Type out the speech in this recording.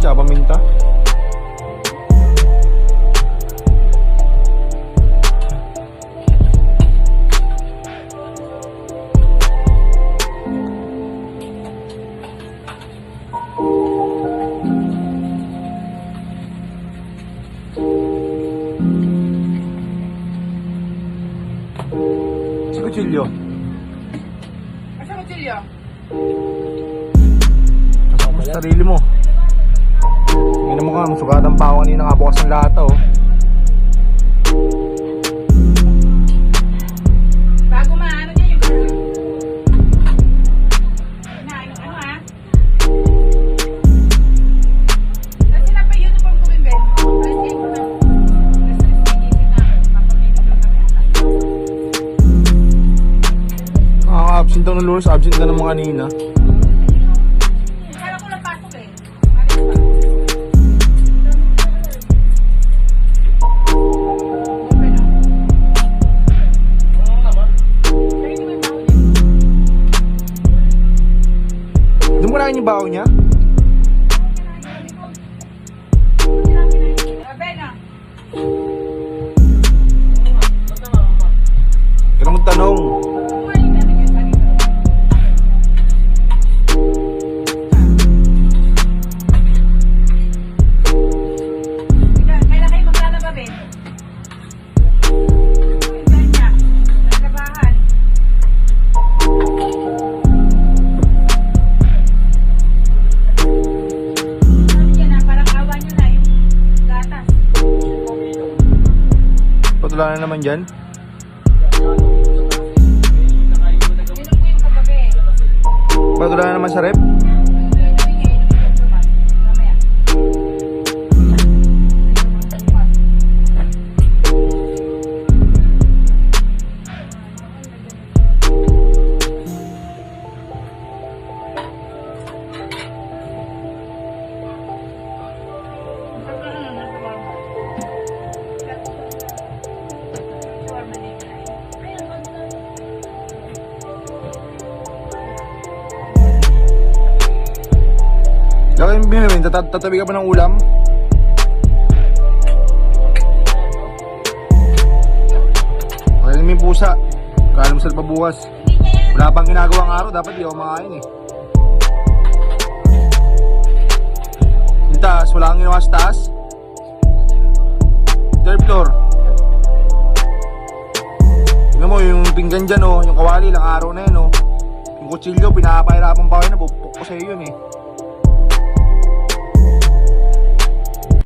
Tsaka paminta. Si kutsilyo. Asa kutsilyo? Nasa mo sa sarili mo. Tingnan mo ka, sugatan pa ako kanina kabukas ng lata oh. Bago maano dyan yung girl. Ano ha? Kasi na pa yung uniform ko rin, Ben. Ay, ko na. Nakaka-absent daw ng Lourdes, absent ka naman kanina. Kala ko lang pasok eh. Doon mo kinain yung baho niya? Kaya magtanong. Kailan kayo maglalaba, Ben? Kailan niya? Naglabahan. Wala na naman dyan. Ba't wala na naman sa rep? Laki yung binamin, tatabi ka ba ng ulam? Pakainin mo yung pusa. Kala mo sila pa bukas. Wala pang ginagawang araw, dapat di ako makain eh. Yung taas, wala kang ginawa sa taas? Third floor. Tingnan mo yung pinggan dyan oh, yung kawali, ilang araw na yun oh. Yung kutsilyo, pinapahirapan pa kayo, napupok ko sa'yo yun eh.